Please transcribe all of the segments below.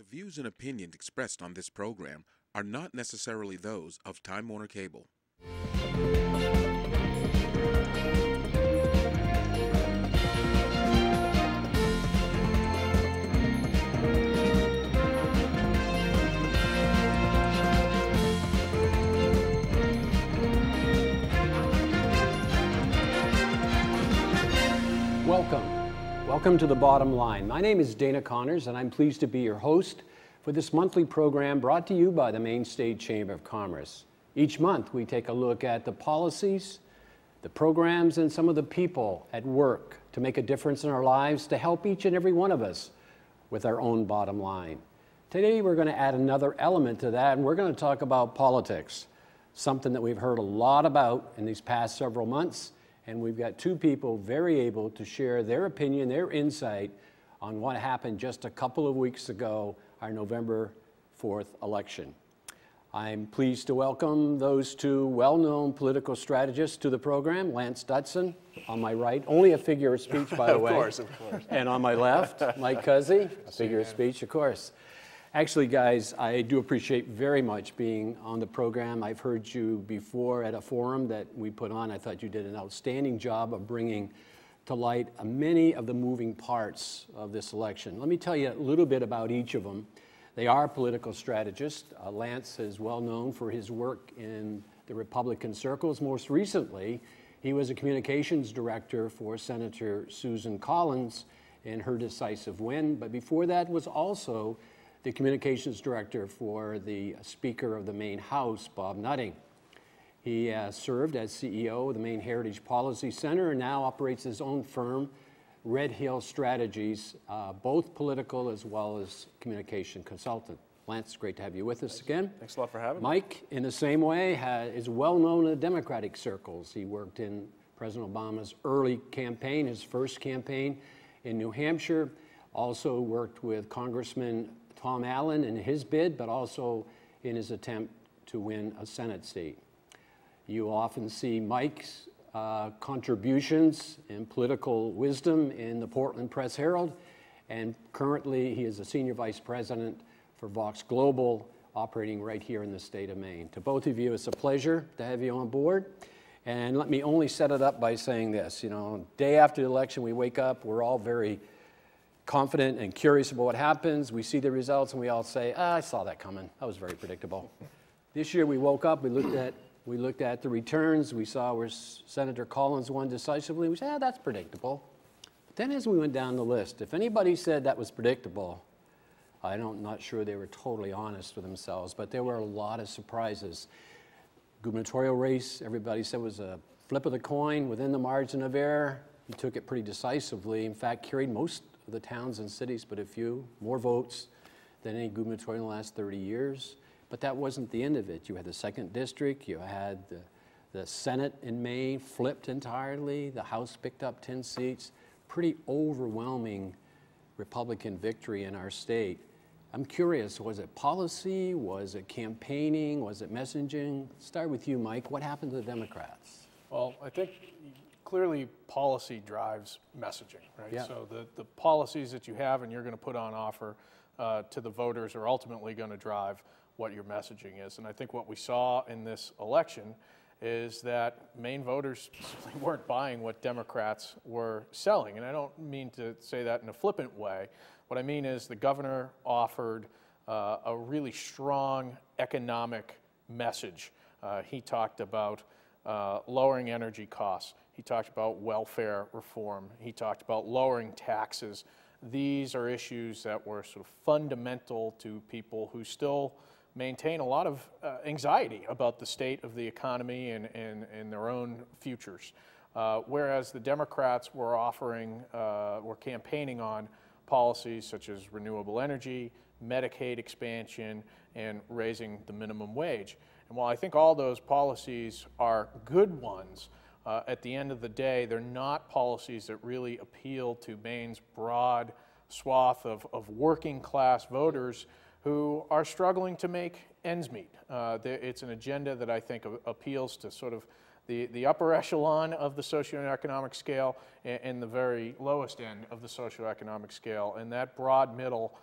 The views and opinions expressed on this program are not necessarily those of Time Warner Cable. Welcome to The Bottom Line. My name is Dana Connors, and I'm pleased to be your host for this monthly program brought to you by the Maine State Chamber of Commerce. Each month, we take a look at the policies, the programs, and some of the people at work to make a difference in our lives to help each and every one of us with our own bottom line. Today, we're going to add another element to that, and we're going to talk about politics, something that we've heard a lot about in these past several months. And we've got two people very able to share their opinion, their insight on what happened just a couple of weeks ago, our November 4th election. I'm pleased to welcome those two well-known political strategists to the program. Lance Dutson, on my right, only a figure of speech, by the way. Of course. And on my left, Mike Cuzzy, a figure of speech, of course. Actually, guys, I do appreciate very much being on the program. I've heard you before at a forum that we put on. I thought you did an outstanding job of bringing to light many of the moving parts of this election. Let me tell you a little bit about each of them. They are political strategists. Lance is well known for his work in the Republican circles. Most recently, he was a communications director for Senator Susan Collins in her decisive win. But before that was also the communications director for the Speaker of the Maine House, Bob Nutting. He served as CEO of the Maine Heritage Policy Center and now operates his own firm, Red Hill Strategies, both political as well as communication consultant. Lance, great to have you with us again. Thanks a lot for having me. Mike, in the same way, is well known in the Democratic circles. He worked in President Obama's early campaign, his first campaign in New Hampshire, also worked with Congressman Tom Allen in his bid, but also in his attempt to win a Senate seat. You often see Mike's contributions and political wisdom in the Portland Press Herald, and currently he is a senior vice president for Vox Global, operating right here in the state of Maine. To both of you, it's a pleasure to have you on board. And let me only set it up by saying this, day after the election, we wake up, we're all very confident and curious about what happens. We see the results and we all say, I saw that coming. That was very predictable. This year we woke up, we looked at the returns, we saw where Senator Collins won decisively. We said, that's predictable. But then as we went down the list, if anybody said that was predictable, I'm not sure they were totally honest with themselves, but there were a lot of surprises. Gubernatorial race, everybody said was a flip of the coin within the margin of error. He took it pretty decisively. In fact, carried most of the towns and cities, but a few more votes than any gubernatorial in the last 30 years. But that wasn't the end of it. You had the 2nd District, you had the Senate in Maine flipped entirely, the House picked up 10 seats, pretty overwhelming Republican victory in our state. I'm curious, was it policy, was it campaigning, was it messaging? Start with you, Mike. What happened to the Democrats? Well, I think clearly policy drives messaging, right? Yeah. So the policies that you have and you're going to put on offer to the voters are ultimately going to drive what your messaging is. And I think what we saw in this election is that Maine voters simply weren't buying what Democrats were selling. And I don't mean to say that in a flippant way. What I mean is the governor offered a really strong economic message. He talked about lowering energy costs. He talked about welfare reform. He talked about lowering taxes. These are issues that were sort of fundamental to people who still maintain a lot of anxiety about the state of the economy and their own futures. Whereas the Democrats were were campaigning on policies such as renewable energy, Medicaid expansion, and raising the minimum wage. And while I think all those policies are good ones, at the end of the day, they're not policies that really appeal to Maine's broad swath of working class voters who are struggling to make ends meet. It's an agenda that I think appeals to sort of the upper echelon of the socioeconomic scale and the very lowest end of the socioeconomic scale. And that broad middle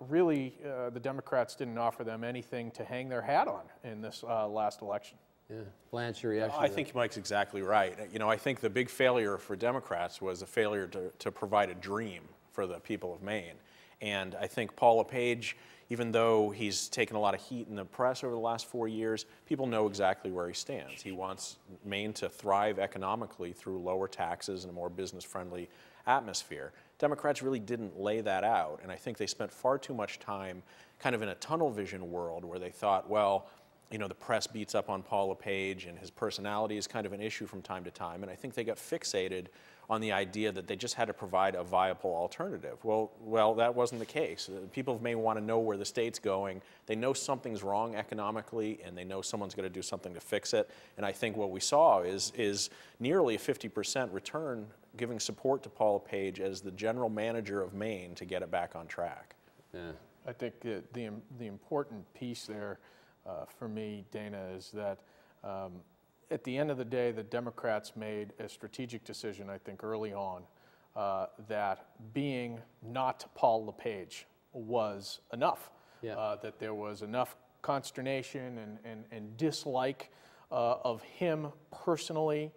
really the Democrats didn't offer them anything to hang their hat on in this last election. Yeah. Lance, your reaction? I think Mike's exactly right. You know, I think the big failure for Democrats was a failure to provide a dream for the people of Maine. And I think Paul LePage, even though he's taken a lot of heat in the press over the last 4 years, people know exactly where he stands. He wants Maine to thrive economically through lower taxes and a more business-friendly atmosphere. Democrats really didn't lay that out, and I think they spent far too much time kind of in a tunnel vision world where they thought, well, you know, the press beats up on Paul LePage and his personality is kind of an issue from time to time, and I think they got fixated on the idea that they just had to provide a viable alternative. Well, that wasn't the case. People of Maine want to know where the state's going. They know something's wrong economically, and they know someone's going to do something to fix it. And I think what we saw is nearly a 50% return giving support to Paul LePage as the general manager of Maine to get it back on track. Yeah. I think the important piece there for me, Dana, is that at the end of the day, the Democrats made a strategic decision, I think, early on, that being not Paul LePage was enough. Yeah. That there was enough consternation and dislike of him personally,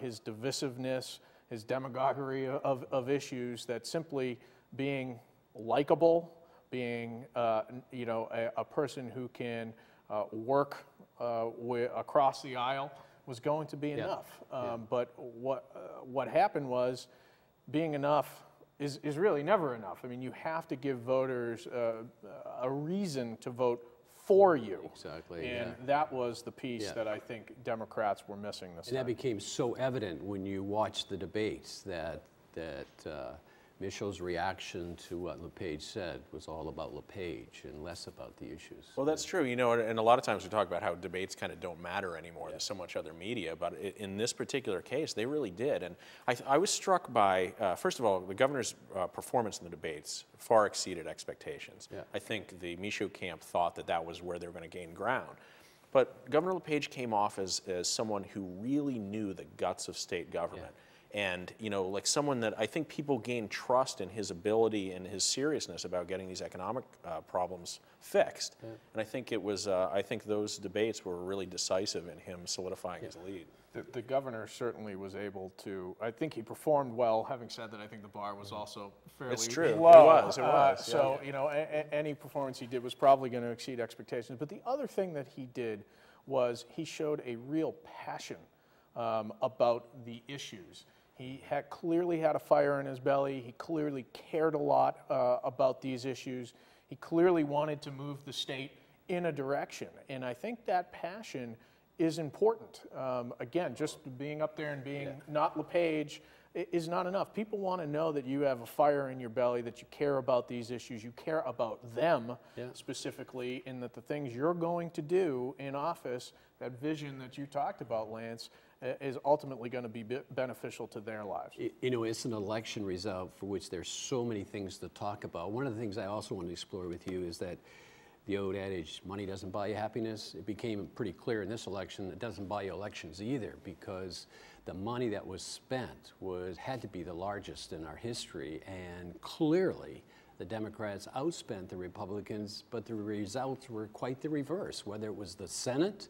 his divisiveness, his demagoguery of issues, that simply being likable, being a person who can work across the aisle was going to be enough. But what happened was, being enough is really never enough. I mean, you have to give voters a reason to vote for you. Exactly. And that was the piece that I think Democrats were missing this time. And that became so evident when you watched the debates that Michel's reaction to what LePage said was all about LePage and less about the issues. Well, that's true. You know, and a lot of times we talk about how debates kind of don't matter anymore. There's so much other media, but in this particular case, they really did. And I was struck by, first of all, the governor's performance in the debates far exceeded expectations. Yeah. I think the Michaud camp thought that was where they were going to gain ground. But Governor LePage came off as someone who really knew the guts of state government. Yeah. And, you know, like someone that I think people gain trust in his ability and his seriousness about getting these economic problems fixed. Yeah. And I think it was, I think those debates were really decisive in him solidifying his lead. The governor certainly was able to, I think he performed well. Having said that, I think the bar was also fairly It's true. low. It was. So, you know, any performance he did was probably going to exceed expectations. But the other thing that he did was he showed a real passion about the issues. He clearly had a fire in his belly. He clearly cared a lot about these issues. He clearly wanted to move the state in a direction. And I think that passion is important. Again, just being up there and being not LePage is not enough. People want to know that you have a fire in your belly, that you care about these issues, you care about them specifically, and that the things you're going to do in office, that vision that you talked about, Lance, is ultimately going to be beneficial to their lives. You know, it's an election result for which there's so many things to talk about. One of the things I also want to explore with you is that the old adage, money doesn't buy you happiness. It became pretty clear in this election it doesn't buy you elections either, because the money that was spent had to be the largest in our history, and clearly the Democrats outspent the Republicans, but the results were quite the reverse, whether it was the Senate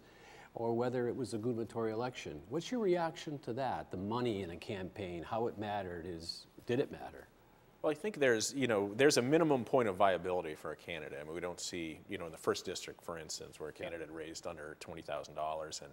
or whether it was a gubernatorial election. What's your reaction to that? The money in a campaign, how it mattered, did it matter? Well, I think there's a minimum point of viability for a candidate. I mean, we don't see, in the first district, for instance, where a candidate raised under $20,000 and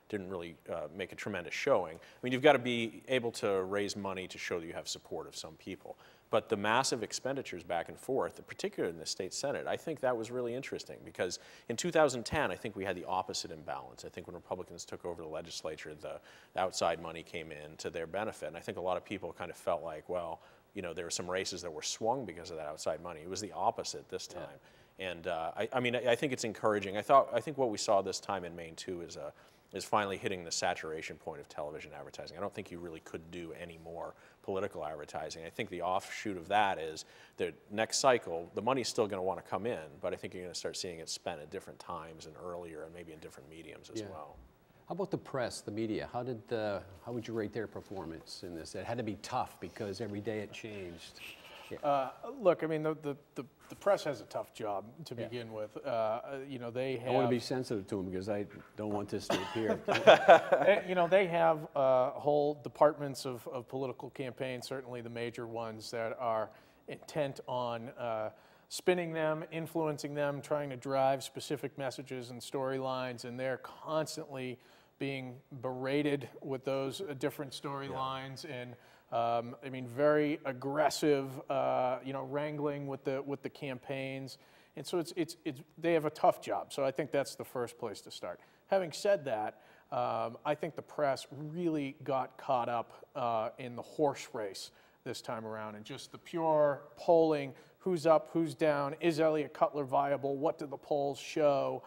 didn't really make a tremendous showing. I mean, you've got to be able to raise money to show that you have support of some people. But the massive expenditures back and forth, particularly in the state Senate, I think that was really interesting, because in 2010, I think we had the opposite imbalance. I think when Republicans took over the legislature, the outside money came in to their benefit. And I think a lot of people kind of felt like, well, there were some races that were swung because of that outside money. It was the opposite this time. Yeah. And I think it's encouraging. I think what we saw this time in Maine too is finally hitting the saturation point of television advertising. I don't think you really could do any more political advertising. I think the offshoot of that is the next cycle, the money's still going to want to come in, but I think you're going to start seeing it spent at different times and earlier and maybe in different mediums as well. How about the press, the media? How would you rate their performance in this? It had to be tough because every day it changed. Look, I mean, the press has a tough job to begin with. You know, they have. I want to be sensitive to them because I don't want this to appear. You know, they have whole departments of political campaigns, certainly the major ones, that are intent on spinning them, influencing them, trying to drive specific messages and storylines, and they're constantly being berated with those different storylines and I mean, very aggressive, you know, wrangling with the campaigns, and so they have a tough job. So I think that's the first place to start. Having said that, I think the press really got caught up in the horse race this time around, and just the pure polling: who's up, who's down, is Elliott Cutler viable, what do the polls show,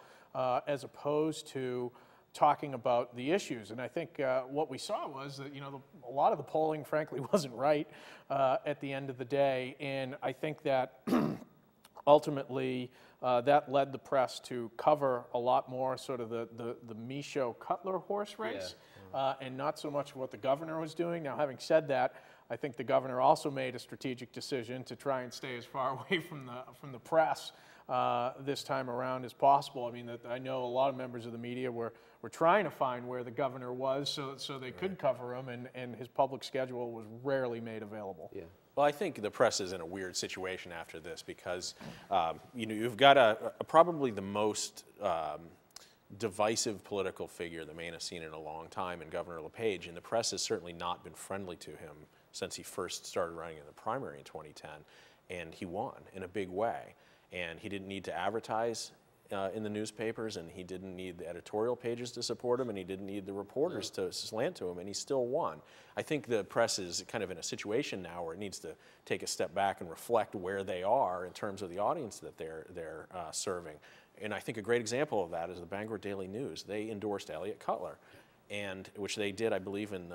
as opposed to talking about the issues. And I think what we saw was that, you know, a lot of the polling, frankly, wasn't right at the end of the day. And I think that ultimately that led the press to cover a lot more sort of the Michaud Cutler horse race, and not so much what the governor was doing. Now, having said that, I think the governor also made a strategic decision to try and stay as far away from the press this time around as possible. I mean, I know a lot of members of the media were trying to find where the governor was so they could cover him, and his public schedule was rarely made available. Yeah. Well, I think the press is in a weird situation after this because you know, you've got probably the most divisive political figure that Maine has seen in a long time in Governor LePage, and the press has certainly not been friendly to him since he first started running in the primary in 2010, and he won in a big way. And he didn't need to advertise in the newspapers, and he didn't need the editorial pages to support him, and he didn't need the reporters to slant to him, and he still won. I think the press is kind of in a situation now where it needs to take a step back and reflect where they are in terms of the audience that they're serving. And I think a great example of that is the Bangor Daily News. They endorsed Elliott Cutler, and which they did, I believe, in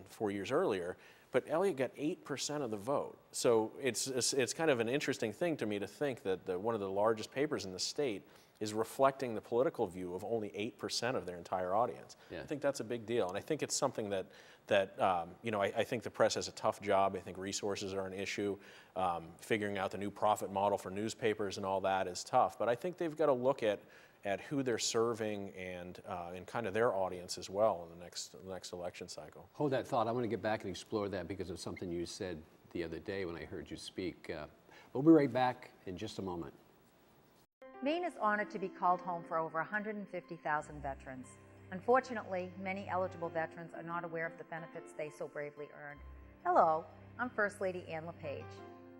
4 years earlier. But Elliott got 8% of the vote. So it's kind of an interesting thing to me to think that one of the largest papers in the state is reflecting the political view of only 8% of their entire audience. Yeah. I think that's a big deal, and I think it's something that you know, I think the press has a tough job. I think resources are an issue. Figuring out the new profit model for newspapers and all that is tough. But I think they've got to look at who they're serving and kind of their audience as well in the next election cycle. Hold that thought. I want to get back and explore that because of something you said the other day when I heard you speak. We'll be right back in just a moment. Maine is honored to be called home for over 150,000 veterans. Unfortunately, many eligible veterans are not aware of the benefits they so bravely earned. Hello, I'm First Lady Ann LePage.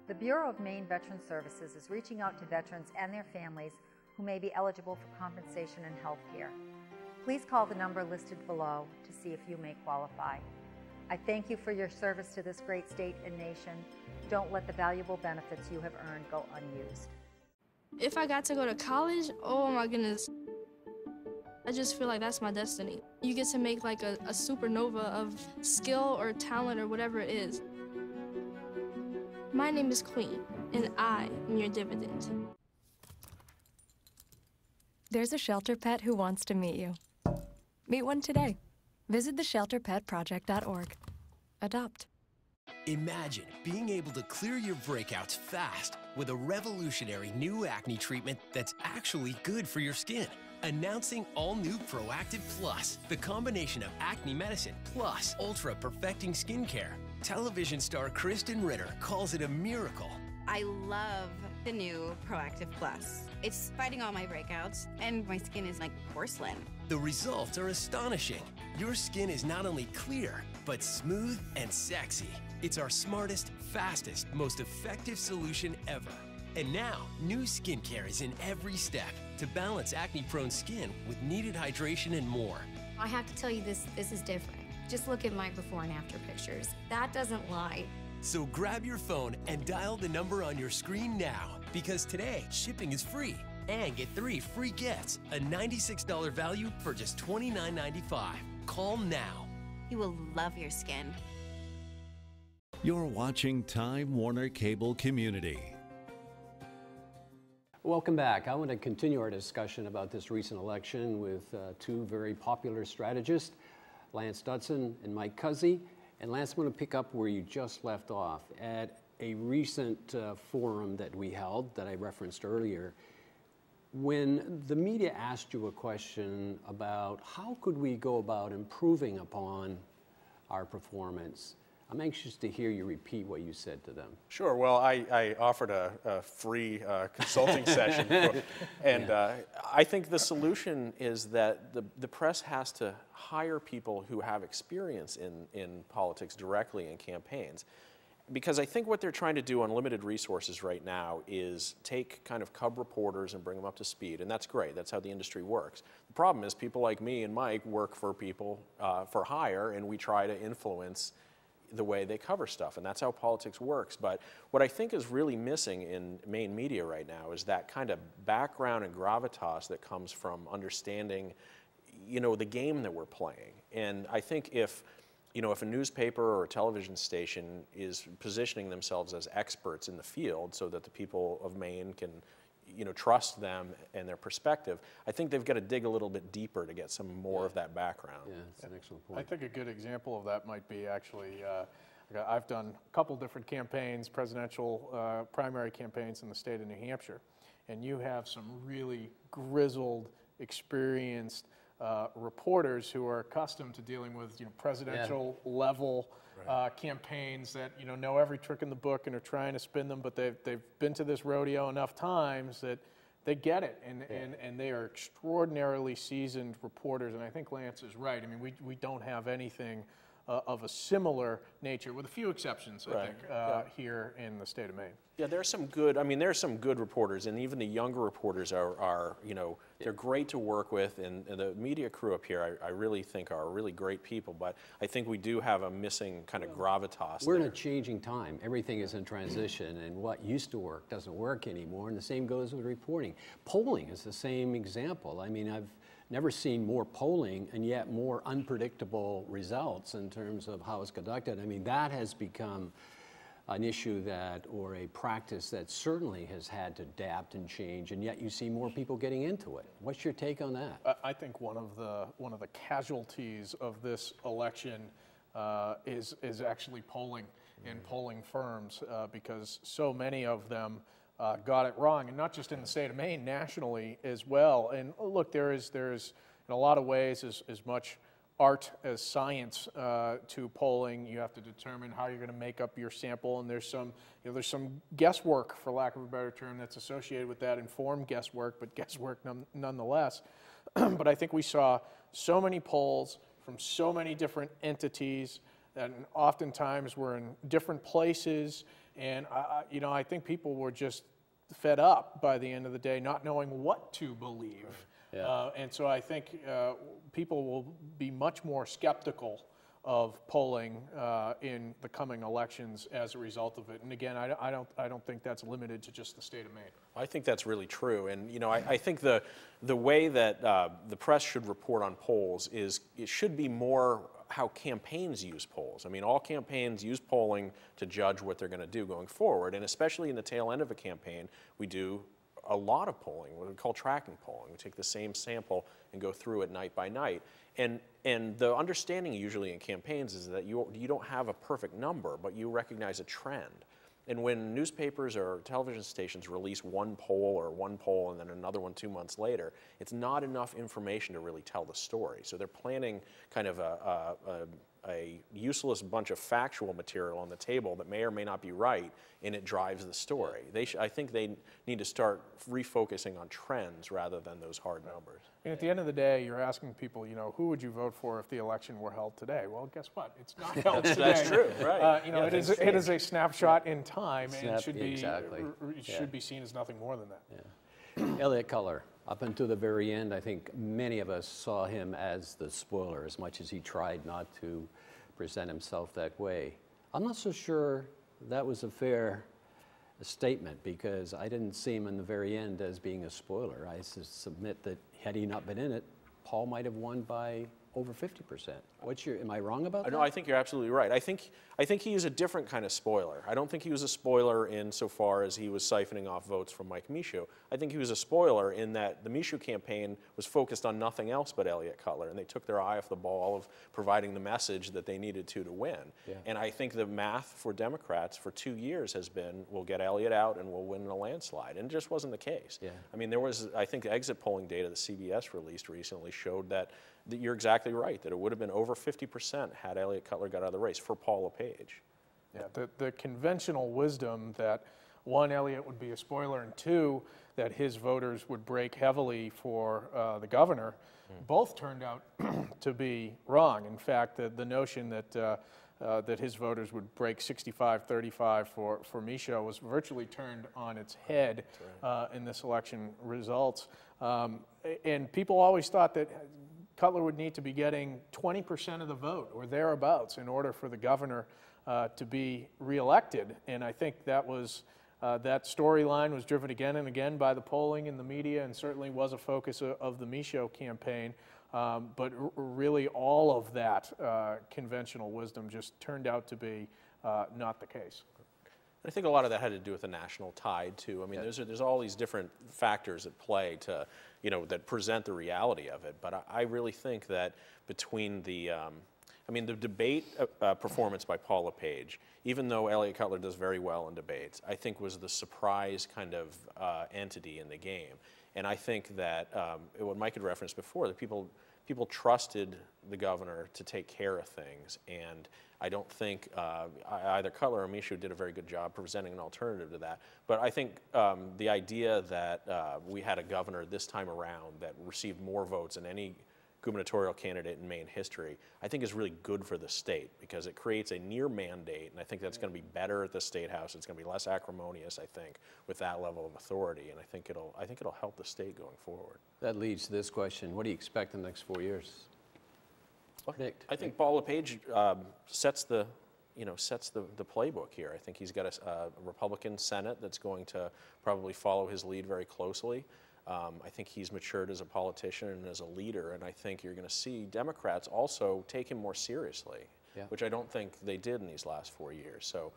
The Bureau of Maine Veterans Services is reaching out to veterans and their families who may be eligible for compensation and health care. Please call the number listed below to see if you may qualify. I thank you for your service to this great state and nation. Don't let the valuable benefits you have earned go unused. If I got to go to college, oh my goodness. I just feel like that's my destiny. You get to make like a supernova of skill or talent or whatever it is. My name is Queen, and I am your dividend. There's a shelter pet who wants to meet you. Meet one today. Visit theshelterpetproject.org. Adopt. Imagine being able to clear your breakouts fast with a revolutionary new acne treatment that's actually good for your skin. Announcing all-new Proactiv Plus, the combination of acne medicine plus ultra-perfecting skincare. Television star Kristen Ritter calls it a miracle. I love the new Proactiv Plus. It's fighting all my breakouts, and my skin is like porcelain. The results are astonishing. Your skin is not only clear, but smooth and sexy. It's our smartest, fastest, most effective solution ever. And now, new skincare is in every step to balance acne-prone skin with needed hydration and more. I have to tell you, this is different. Just look at my before and after pictures. That doesn't lie. So grab your phone and dial the number on your screen now, because today, shipping is free. And get 3 free gifts, a $96 value for just $29.95. Call now. You will love your skin. You're watching Time Warner Cable Community. Welcome back. I want to continue our discussion about this recent election with two very popular strategists, Lance Dutson and Mike Cuzzi. And Lance, I'm going to pick up where you just left off. At a recent forum that we held that I referenced earlier, when the media asked you a question about how could we go about improving upon our performance, I'm anxious to hear you repeat what you said to them. Sure. Well, I offered a free consulting session, and I think the solution is that the press has to hire people who have experience in politics directly in campaigns. Because I think what they're trying to do on limited resources right now is take kind of cub reporters and bring them up to speed, and that's great. That's how the industry works. The problem is people like me and Mike work for people for hire, and we try to influence the way they cover stuff, and that's how politics works. But what I think is really missing in main media right now is that kind of background and gravitas that comes from understanding, you know, the game that we're playing. And I think if a newspaper or a television station is positioning themselves as experts in the field so that the people of Maine can, trust them and their perspective, I think they've got to dig a little bit deeper to get some more of that background. Yeah, that's an excellent point. I think a good example of that might be actually, I've done a couple different campaigns, presidential primary campaigns in the state of New Hampshire, and you have some really grizzled, experienced reporters who are accustomed to dealing with presidential level campaigns that know every trick in the book and are trying to spin them, but they've been to this rodeo enough times that they get it, and they are extraordinarily seasoned reporters. And I think Lance is right. I mean, we don't have anything of a similar nature, with a few exceptions, I think, here in the state of Maine. Yeah, there are some good reporters, and even the younger reporters are they're great to work with, and the media crew up here, I really think are really great people, but I think we do have a missing kind of gravitas. We're in a changing time. Everything is in transition, and what used to work doesn't work anymore, and the same goes with reporting. Polling is the same example. I mean, I've never seen more polling and yet more unpredictable results in terms of how it's conducted. I mean, that has become an issue or a practice that certainly has had to adapt and change, and yet you see more people getting into it. What's your take on that? I think one of the casualties of this election is actually polling and polling firms, because so many of them got it wrong, and not just in the state of Maine, nationally as well. And look, there's in a lot of ways as much art as science to polling. You have to determine how you're going to make up your sample, and there's some guesswork, for lack of a better term, that's associated with that, informed guesswork, but guesswork nonetheless. But I think we saw so many polls from so many different entities that oftentimes were in different places, and I think people were just fed up by the end of the day, not knowing what to believe. Yeah. And so I think people will be much more skeptical of polling in the coming elections as a result of it. And again, I don't think that's limited to just the state of Maine. I think that's really true. And I think the way that the press should report on polls is it should be more how campaigns use polls. I mean, all campaigns use polling to judge what they're going to do going forward, and especially in the tail end of a campaign, we do a lot of polling, what we call tracking polling. We take the same sample and go through it night by night. And the understanding usually in campaigns is that you don't have a perfect number, but you recognize a trend. And when newspapers or television stations release one poll and then another one 2 months later, it's not enough information to really tell the story. So they're planning kind of a useless bunch of factual material on the table that may or may not be right, and it drives the story. I think they need to start refocusing on trends rather than those hard numbers. And at the end of the day, you're asking people, who would you vote for if the election were held today? Well, guess what? It's not held today. That's true, right? It is a snapshot in time, and it should be exactly. be seen as nothing more than that. Yeah. Elliott Culler, up until the very end, I think many of us saw him as the spoiler, as much as he tried not to present himself that way. I'm not so sure that was a fair statement, because I didn't see him in the very end as being a spoiler. I submit that had he not been in it, Paul might have won by over 50%. Am I wrong about that? No, I think you're absolutely right. I think he is a different kind of spoiler. I don't think he was a spoiler insofar as he was siphoning off votes from Mike Michaud. I think he was a spoiler in that the Michaud campaign was focused on nothing else but Elliott Cutler, and they took their eye off the ball of providing the message that they needed to win. Yeah. And I think the math for Democrats for 2 years has been, we'll get Elliott out and we'll win in a landslide, and it just wasn't the case. Yeah. I mean, there was, I think, exit polling data that CBS released recently showed that you're exactly right, that it would have been over 50% had Elliott Cutler got out of the race for Paul LePage. Yeah, the conventional wisdom that, one, Elliott would be a spoiler, and two, that his voters would break heavily for the governor, both turned out to be wrong. In fact, the notion that that his voters would break 65-35 for Michaud was virtually turned on its head in this election results. And people always thought that Cutler would need to be getting 20% of the vote or thereabouts in order for the governor to be reelected. And I think that was that storyline was driven again and again by the polling and the media, and certainly was a focus of the Michaud campaign. But really all of that conventional wisdom just turned out to be not the case. I think a lot of that had to do with the national tide too. I mean, there's all these different factors at play to, that present the reality of it. But I really think that between the, the debate performance by Paul LePage, even though Elliott Cutler does very well in debates, I think was the surprise kind of entity in the game. And I think that what Mike had referenced before, that people trusted the governor to take care of things, and I don't think either Cutler or Michaud did a very good job presenting an alternative to that. But I think the idea that we had a governor this time around that received more votes than any gubernatorial candidate in Maine history, I think is really good for the state, because it creates a near mandate, and I think that's going to be better at the State House. It's going to be less acrimonious, I think, with that level of authority, and I think it'll help the state going forward. That leads to this question: what do you expect in the next 4 years? Predict. I think Paul LePage sets the playbook here. I think he's got a Republican Senate that's going to probably follow his lead very closely. I think he's matured as a politician and as a leader, and I think you're going to see Democrats also take him more seriously, which I don't think they did in these last 4 years. So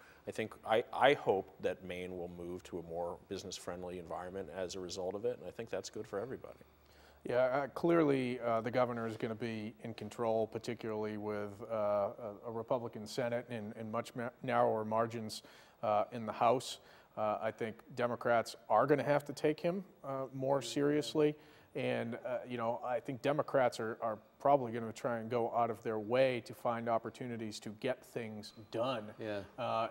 I hope that Maine will move to a more business-friendly environment as a result of it, and I think that's good for everybody. Yeah, clearly the governor is going to be in control, particularly with a Republican Senate and much narrower margins in the House. I think Democrats are going to have to take him more seriously, and I think Democrats are probably going to try and go out of their way to find opportunities to get things done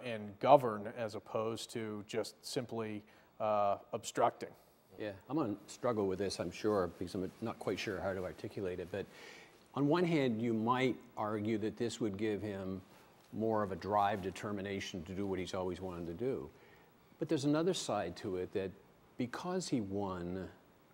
and govern, as opposed to just simply obstructing. Yeah, I'm going to struggle with this, I'm sure, because I'm not quite sure how to articulate it. But on one hand, you might argue that this would give him more of a drive, determination to do what he's always wanted to do. But there's another side to it, that because he won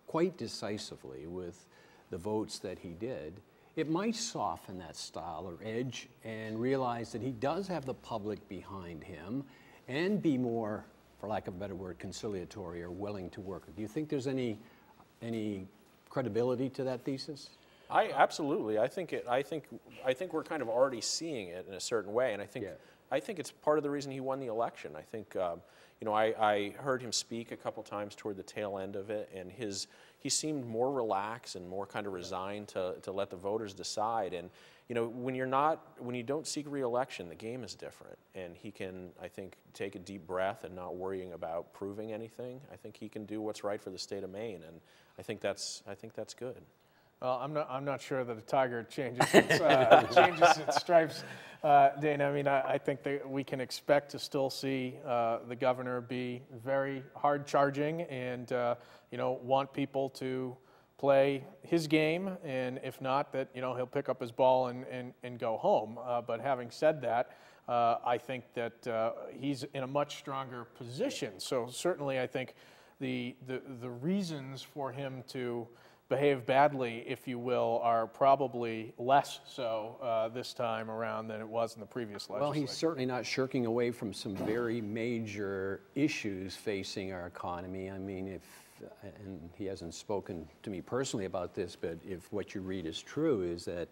quite decisively with the votes that he did, it might soften that style or edge and realize that he does have the public behind him and be more, for lack of a better word, conciliatory or willing to work. Do you think there's any credibility to that thesis? Absolutely. I think we're kind of already seeing it in a certain way, and I think it's part of the reason he won the election. I think I heard him speak a couple times toward the tail end of it, and he seemed more relaxed and more kind of resigned to let the voters decide. And when you don't seek re-election, the game is different, and he can, I think, take a deep breath and not worrying about proving anything. I think he can do what's right for the state of Maine, and I think that's good. Well, I'm not sure that a tiger changes its stripes, Dana. I mean, I think that we can expect to still see the governor be very hard charging and want people to play his game, and if not, that he'll pick up his ball and go home. But having said that, I think that he's in a much stronger position. So certainly, I think the reasons for him to behave badly, if you will, are probably less so this time around than it was in the previous legislature. Well, he's certainly not shirking away from some very major issues facing our economy. I mean, and he hasn't spoken to me personally about this, but if what you read is true, is that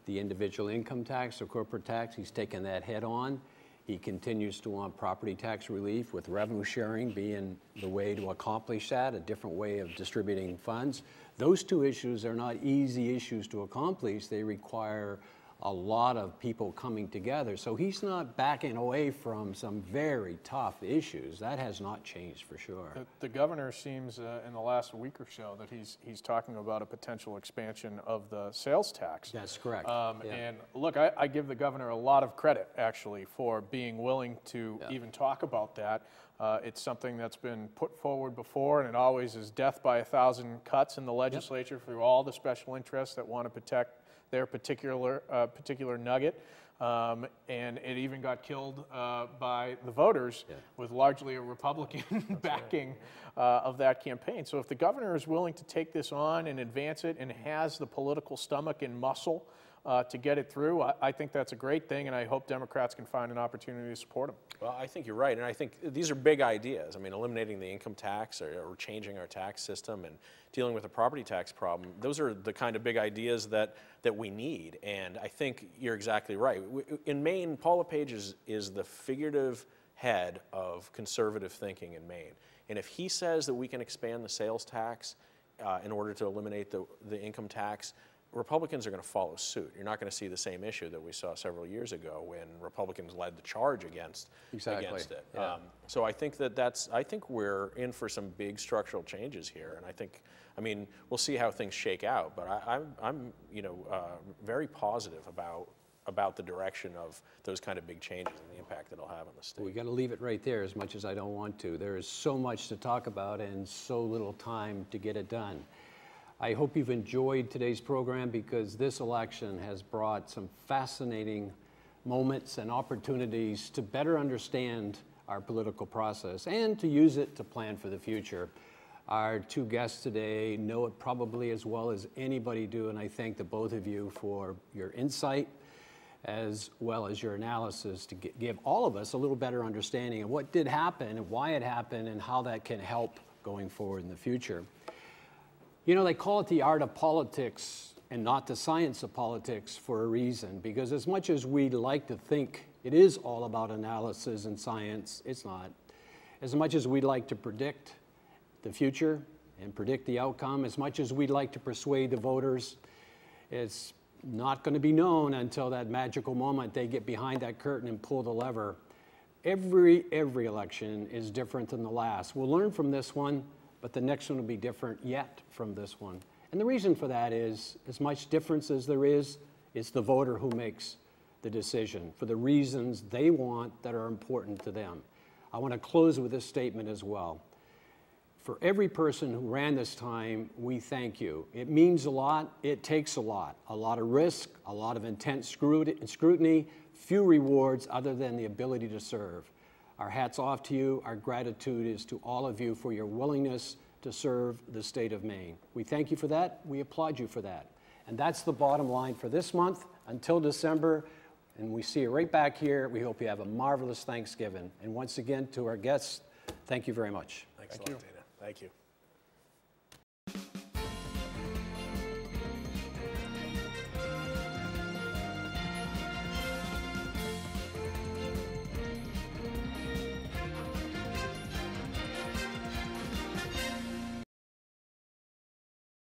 the individual income tax or corporate tax. He's taken that head on. He continues to want property tax relief, with revenue sharing being the way to accomplish that, a different way of distributing funds. Those two issues are not easy issues to accomplish. They require a lot of people coming together. So he's not backing away from some very tough issues. That has not changed for sure. The governor seems in the last week or so that he's talking about a potential expansion of the sales tax. That's correct. And look, I give the governor a lot of credit actually for being willing to even talk about that. It's something that's been put forward before, and it always is death by 1,000 cuts in the legislature through all the special interests that want to protect their particular nugget, and it even got killed by the voters with largely a Republican backing of that campaign. So if the governor is willing to take this on and advance it and has the political stomach and muscle to get it through, I think that's a great thing, and I hope Democrats can find an opportunity to support him. Well, I think you're right, and I think these are big ideas. I mean, eliminating the income tax or changing our tax system and dealing with the property tax problem, those are the kind of big ideas that we need, and I think you're exactly right. In Maine, Paul LePage is the figurative head of conservative thinking in Maine, and if he says that we can expand the sales tax in order to eliminate the income tax, Republicans are going to follow suit. You're not going to see the same issue that we saw several years ago when Republicans led the charge against it. Yeah. So I think I think we're in for some big structural changes here, and I mean, we'll see how things shake out. But I'm very positive about the direction of those kind of big changes and the impact that it'll have on the state. We got to leave it right there, as much as I don't want to. There is so much to talk about and so little time to get it done. I hope you've enjoyed today's program, because this election has brought some fascinating moments and opportunities to better understand our political process and to use it to plan for the future. Our two guests today know it probably as well as anybody do, and I thank the both of you for your insight as well as your analysis to give all of us a little better understanding of what did happen and why it happened and how that can help going forward in the future. You know, they call it the art of politics and not the science of politics for a reason, because as much as we'd like to think it is all about analysis and science, it's not. As much as we'd like to predict the future and predict the outcome, as much as we'd like to persuade the voters, it's not going to be known until that magical moment they get behind that curtain and pull the lever. Every election is different than the last. We'll learn from this one, but the next one will be different yet from this one. And the reason for that is, as much difference as there is, it's the voter who makes the decision for the reasons they want that are important to them. I want to close with this statement as well. For every person who ran this time, we thank you. It means a lot, it takes a lot of risk, a lot of intense scrutiny, few rewards other than the ability to serve. Our hat's off to you. Our gratitude is to all of you for your willingness to serve the state of Maine. We thank you for that. We applaud you for that. And that's the bottom line for this month until December. And we see you right back here. We hope you have a marvelous Thanksgiving. And once again, to our guests, thank you very much. Thanks a lot, Dana. Thank you.